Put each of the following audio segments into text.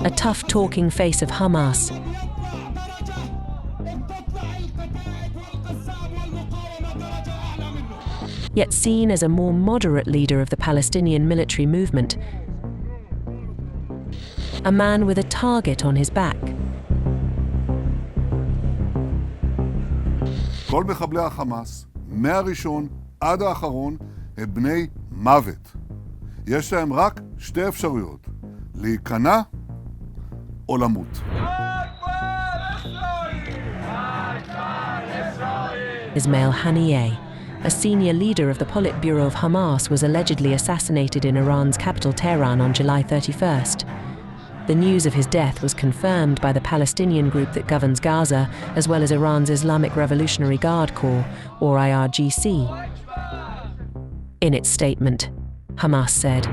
a tough-talking face of Hamas. Yet seen as a more moderate leader of the Palestinian military movement, a man with a target on his back. כל מחבלי החמאס, מהראשון עד האחרון, הם בני מוות. יש להם רק שתי אפשרויות, להיכנע או למות. Ismail Haniyeh, a senior leader of the Politburo of Hamas, was allegedly assassinated in Iran's capital Tehran on July 31st. The news of his death was confirmed by the Palestinian group that governs Gaza, as well as Iran's Islamic Revolutionary Guard Corps, or IRGC. In its statement, Hamas said,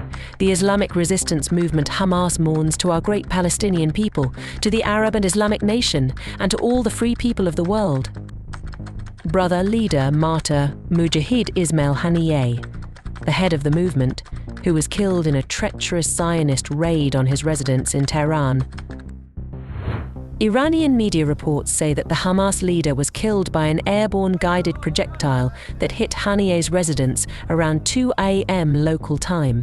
"The Islamic resistance movement Hamas mourns to our great Palestinian people, to the Arab and Islamic nation, and to all the free people of the world." Brother, leader, martyr, Mujahid Ismail Haniyeh, the head of the movement, who was killed in a treacherous Zionist raid on his residence in Tehran. Iranian media reports say that the Hamas leader was killed by an airborne guided projectile that hit Haniyeh's residence around 2 a.m. local time.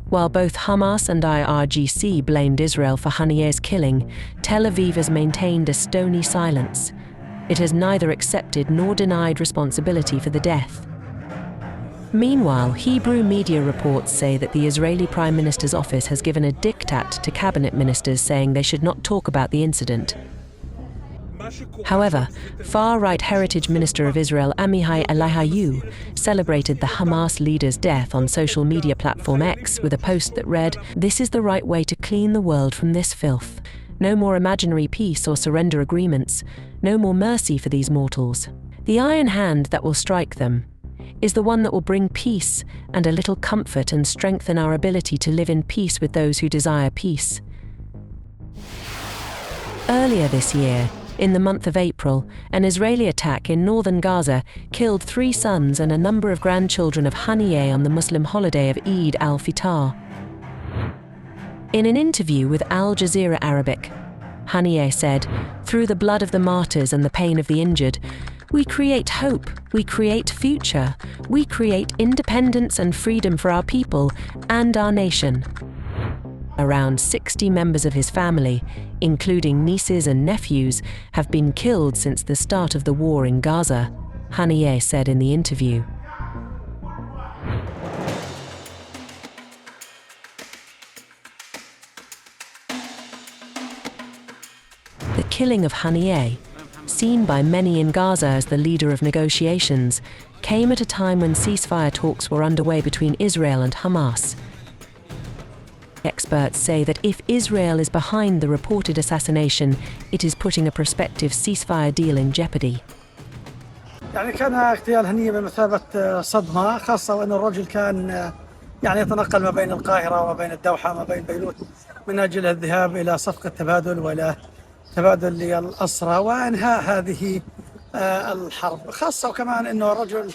While both Hamas and IRGC blamed Israel for Haniyeh's killing, Tel Aviv has maintained a stony silence. It has neither accepted nor denied responsibility for the death. Meanwhile, Hebrew media reports say that the Israeli Prime Minister's office has given a diktat to cabinet ministers saying they should not talk about the incident. However, far-right Heritage Minister of Israel Amichai Eliyahu celebrated the Hamas leader's death on social media platform X with a post that read, "This is the right way to clean the world from this filth. No more imaginary peace or surrender agreements. No more mercy for these mortals. The iron hand that will strike them is the one that will bring peace and a little comfort and strengthen our ability to live in peace with those who desire peace." Earlier this year, in the month of April, an Israeli attack in northern Gaza killed 3 sons and a number of grandchildren of Haniyeh on the Muslim holiday of Eid al-Fitr. In an interview with Al Jazeera Arabic, Haniyeh said, "Through the blood of the martyrs and the pain of the injured, we create hope, we create future, we create independence and freedom for our people and our nation." Around 60 members of his family, including nieces and nephews, have been killed since the start of the war in Gaza, Haniyeh said in the interview. The killing of Haniyeh, seen by many in Gaza as the leader of negotiations, came at a time when ceasefire talks were underway between Israel and Hamas. Experts say that if Israel is behind the reported assassination, it is putting a prospective ceasefire deal in jeopardy. يعني كان اغتيال هنية بمثابة صدمة، خاصة وأن الرجل كان يتنقل ما بين القاهرة وما بين الدوحة وما بين بيروت من أجل الذهاب إلى صفقة تبادل وإلى تبادل للأسرى وإنهاء هذه الحرب، خاصة وكمان أنه رجل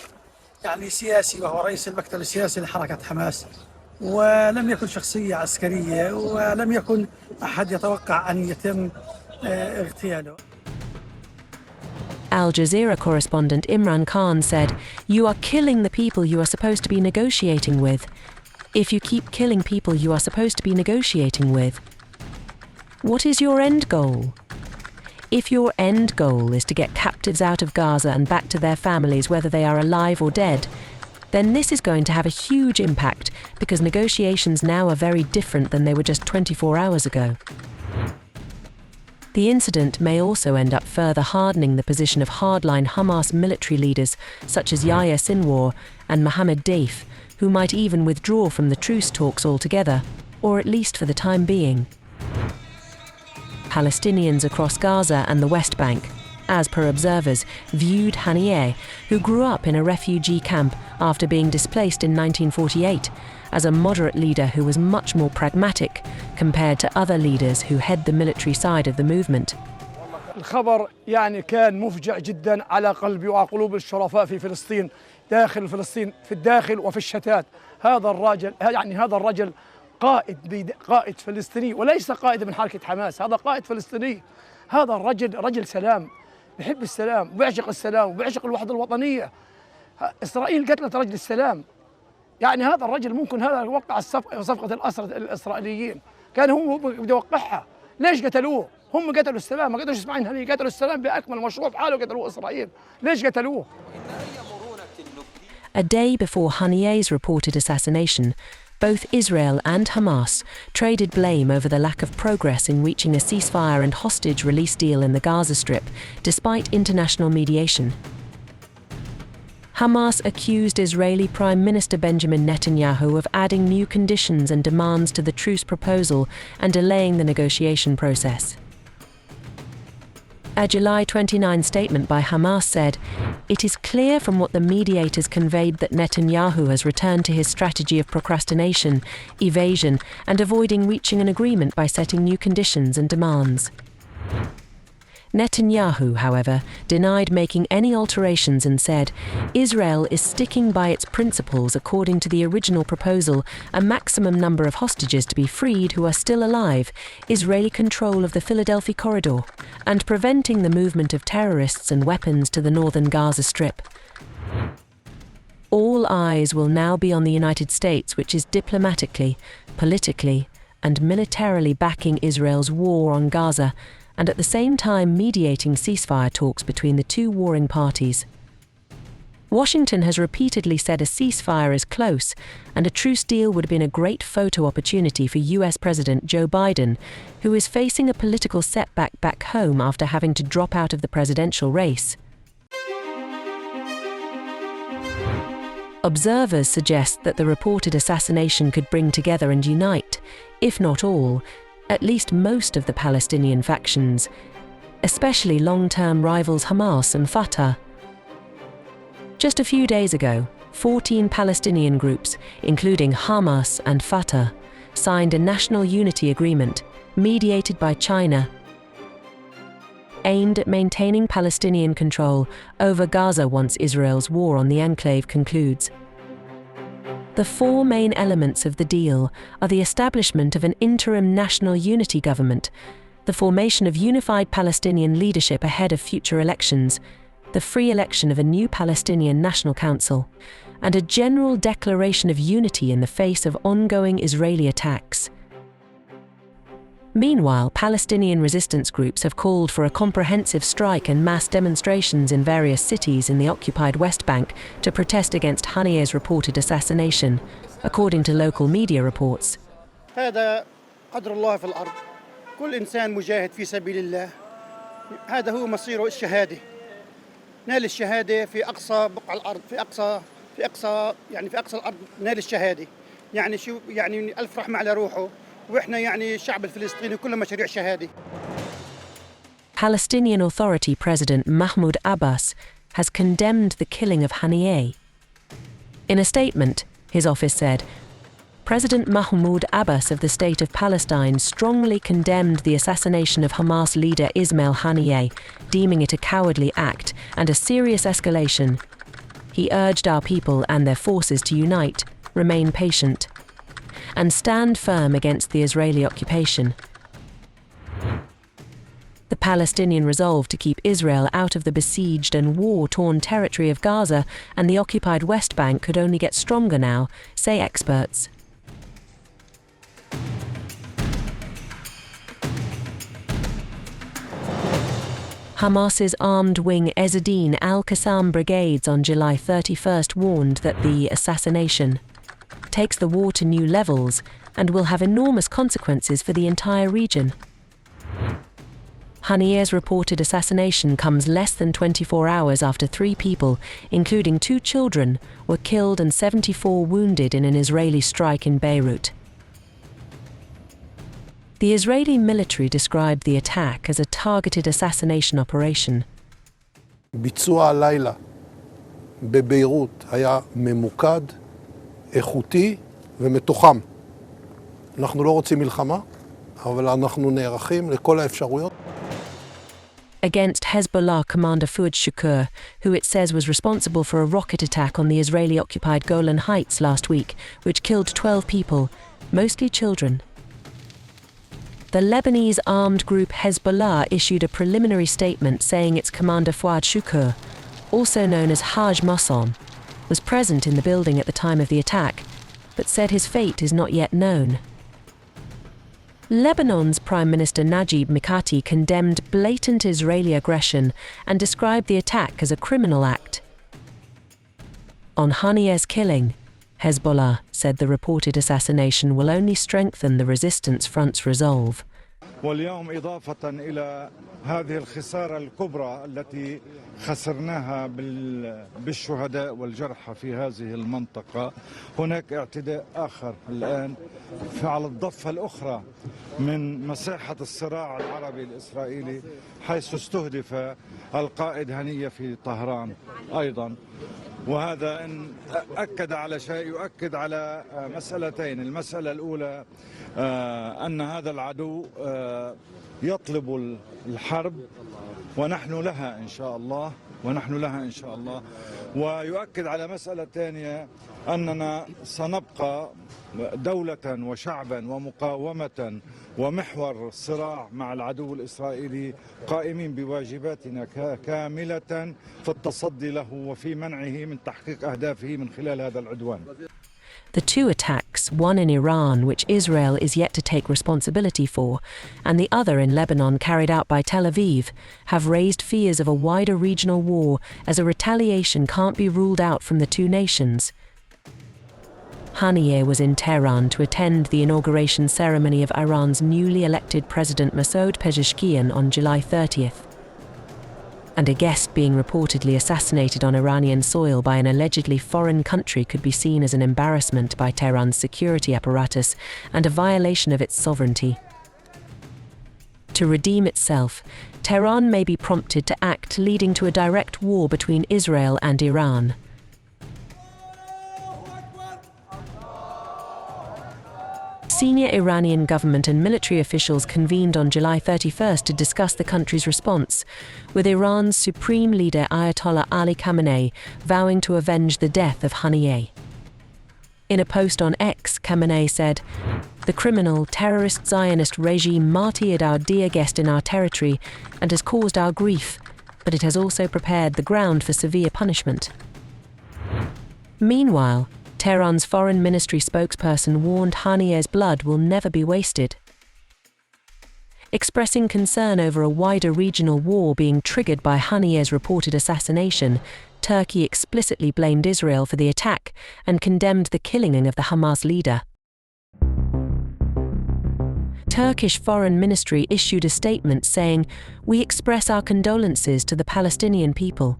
سياسي وهو رئيس المكتب السياسي لحركة حماس، ولم يكن شخصية عسكرية ولم يكن أحد يتوقع أن يتم اغتياله. Al Jazeera correspondent Imran Khan said, "You are killing the people you are supposed to be negotiating with. If you keep killing people you are supposed to be negotiating with, what is your end goal? If your end goal is to get captives out of Gaza and back to their families, whether they are alive or dead, then this is going to have a huge impact because negotiations now are very different than they were just 24 hours ago." The incident may also end up further hardening the position of hardline Hamas military leaders such as Yahya Sinwar and Mohammed Deif, who might even withdraw from the truce talks altogether, or at least for the time being. Palestinians across Gaza and the West Bank, as per observers, viewed Haniyeh, who grew up in a refugee camp after being displaced in 1948, as a moderate leader who was much more pragmatic compared to other leaders who head the military side of the movement. الخبر كان مفجع جدا على قلبي وقلوب الشرفاء في فلسطين، داخل فلسطين، في الداخل وفي الشتات. هذا الرجل قائد فلسطيني وليس قائد من حركة حماس، هذا قائد فلسطيني. هذا الرجل رجل سلام، بحب السلام وبيعشق السلام وبيعشق الوحدة الوطنية. إسرائيل قتلت رجل السلام، يعني هذا الرجل ممكن هذا وقع صفقة الأسرى الإسرائيليين، كان هو بده يوقعها. ليش قتلوه؟ هم قتلوا السلام، ما قتلوش إسماعيل هنية، قتلوا السلام بأكمل مشروع بحاله، قتلوه إسرائيل. ليش قتلوه؟ A day before Haniyeh's reported assassination, both Israel and Hamas traded blame over the lack of progress in reaching a ceasefire and hostage release deal in the Gaza Strip, despite international mediation. Hamas accused Israeli Prime Minister Benjamin Netanyahu of adding new conditions and demands to the truce proposal and delaying the negotiation process. A July 29 statement by Hamas said, "It is clear from what the mediators conveyed that Netanyahu has returned to his strategy of procrastination, evasion, and avoiding reaching an agreement by setting new conditions and demands." Netanyahu, however, denied making any alterations and said, "Israel is sticking by its principles according to the original proposal, a maximum number of hostages to be freed who are still alive, Israeli control of the Philadelphia corridor, and preventing the movement of terrorists and weapons to the northern Gaza Strip." All eyes will now be on the United States, which is diplomatically, politically, and militarily backing Israel's war on Gaza, and at the same time mediating ceasefire talks between the two warring parties. Washington has repeatedly said a ceasefire is close, and a truce deal would have been a great photo opportunity for US President Joe Biden, who is facing a political setback back home after having to drop out of the presidential race. Observers suggest that the reported assassination could bring together and unite, if not all, at least most of the Palestinian factions, especially long-term rivals Hamas and Fatah. Just a few days ago, 14 Palestinian groups, including Hamas and Fatah, signed a national unity agreement, mediated by China, aimed at maintaining Palestinian control over Gaza once Israel's war on the enclave concludes. The four main elements of the deal are the establishment of an interim national unity government, the formation of unified Palestinian leadership ahead of future elections, the free election of a new Palestinian National Council, and a general declaration of unity in the face of ongoing Israeli attacks. Meanwhile, Palestinian resistance groups have called for a comprehensive strike and mass demonstrations in various cities in the occupied West Bank to protest against Haniyeh's reported assassination, according to local media reports. هذا قدر الله في الأرض. كل إنسان مجاهد في سبيل الله. هذا هو مصيره الشهادة. نال الشهادة في أقصى بقع الأرض، في أقصى الأرض نال الشهادة. يعني شو يعني ألف رحمة على روحه. وإحنا يعني الشعب الفلسطيني كله مشاريع شهادة. Palestinian Authority President Mahmoud Abbas has condemned the killing of Haniyeh. In a statement, his office said, President Mahmoud Abbas of the State of Palestine strongly condemned the assassination of Hamas leader Ismail Haniyeh, deeming it a cowardly act and a serious escalation. He urged our people and their forces to unite, remain patient, and stand firm against the Israeli occupation. The Palestinian resolve to keep Israel out of the besieged and war-torn territory of Gaza and the occupied West Bank could only get stronger now, say experts. Hamas's armed wing Ezzedine al-Qassam brigades on July 31st warned that the assassination takes the war to new levels and will have enormous consequences for the entire region. Haniyeh's reported assassination comes less than 24 hours after 3 people, including 2 children, were killed and 74 wounded in an Israeli strike in Beirut. The Israeli military described the attack as a targeted assassination operation. ביצוע הלילה בביירות היה ממוקד, איכותי ומתוחם. אנחנו לא רוצים מלחמה, אבל אנחנו נערכים לכל האפשרויות. Against Hezbollah commander Fuad Shukr, who it says was responsible for a rocket attack on the Israeli-occupied Golan Heights last week, which killed 12 people, mostly children. The Lebanese armed group Hezbollah issued a preliminary statement saying its commander Fuad Shukr, also known as Haj Masson, was present in the building at the time of the attack, but said his fate is not yet known. Lebanon's Prime Minister Najib Mikati condemned blatant Israeli aggression and described the attack as a criminal act. On Haniyeh's killing, Hezbollah said the reported assassination will only strengthen the resistance front's resolve. واليوم إضافة إلى هذه الخسارة الكبرى التي خسرناها بالشهداء والجرحى في هذه المنطقة، هناك اعتداء آخر الآن على الضفة الأخرى من مساحة الصراع العربي الإسرائيلي، حيث استهدف القائد هنية في طهران أيضا. وهذا إن أكد على شيء، يؤكد على مسألتين. المسألة الأولى أن هذا العدو يطلب الحرب ونحن لها إن شاء الله، ويؤكد على مسألة ثانية أننا سنبقى دولة وشعبا ومقاومة ومحور الصراع مع العدو الإسرائيلي قائمين بواجباتنا كاملة في التصدي له وفي منعه من تحقيق أهدافه من خلال هذا العدوان. The two attacks, one in Iran, which Israel is yet to take responsibility for, and the other in Lebanon carried out by Tel Aviv, have raised fears of a wider regional war as a retaliation can't be ruled out from the two nations. Haniyeh was in Tehran to attend the inauguration ceremony of Iran's newly elected President Masoud Pezeshkian on July 30th. And a guest being reportedly assassinated on Iranian soil by an allegedly foreign country could be seen as an embarrassment by Tehran's security apparatus and a violation of its sovereignty. To redeem itself, Tehran may be prompted to act, leading to a direct war between Israel and Iran. Senior Iranian government and military officials convened on July 31st to discuss the country's response, with Iran's supreme leader Ayatollah Ali Khamenei vowing to avenge the death of Haniyeh. In a post on X, Khamenei said, "The criminal, terrorist Zionist regime martyred our dear guest in our territory and has caused our grief, but it has also prepared the ground for severe punishment." Meanwhile, Tehran's foreign ministry spokesperson warned Haniyeh's blood will never be wasted. Expressing concern over a wider regional war being triggered by Haniyeh's reported assassination, Turkey explicitly blamed Israel for the attack and condemned the killing of the Hamas leader. Turkish Foreign Ministry issued a statement saying, "We express our condolences to the Palestinian people,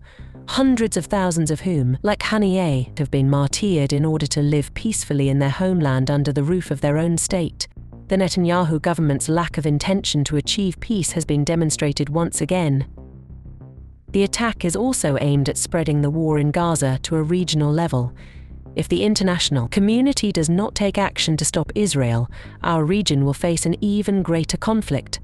hundreds of thousands of whom, like Haniyeh, have been martyred in order to live peacefully in their homeland under the roof of their own state. The Netanyahu government's lack of intention to achieve peace has been demonstrated once again." The attack is also aimed at spreading the war in Gaza to a regional level. If the international community does not take action to stop Israel, our region will face an even greater conflict.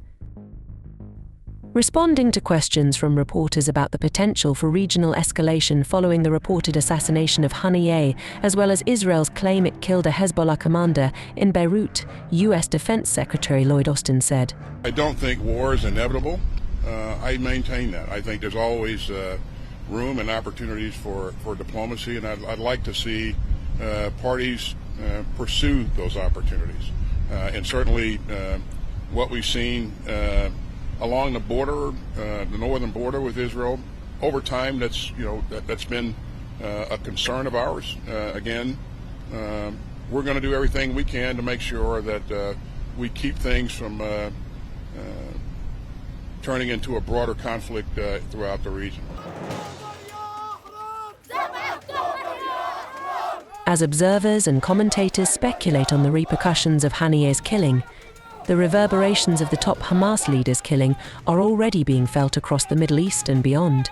Responding to questions from reporters about the potential for regional escalation following the reported assassination of Haniyeh, as well as Israel's claim it killed a Hezbollah commander in Beirut, U.S. Defense Secretary Lloyd Austin said, "I don't think war is inevitable. I maintain that. I think there's always room and opportunities for diplomacy, and I'd like to see parties pursue those opportunities. And certainly what we've seen along the border, the northern border with Israel, over time, that's been a concern of ours. Again, we're going to do everything we can to make sure that we keep things from turning into a broader conflict throughout the region." As observers and commentators speculate on the repercussions of Haniyeh's killing, the reverberations of the top Hamas leader's killing are already being felt across the Middle East and beyond.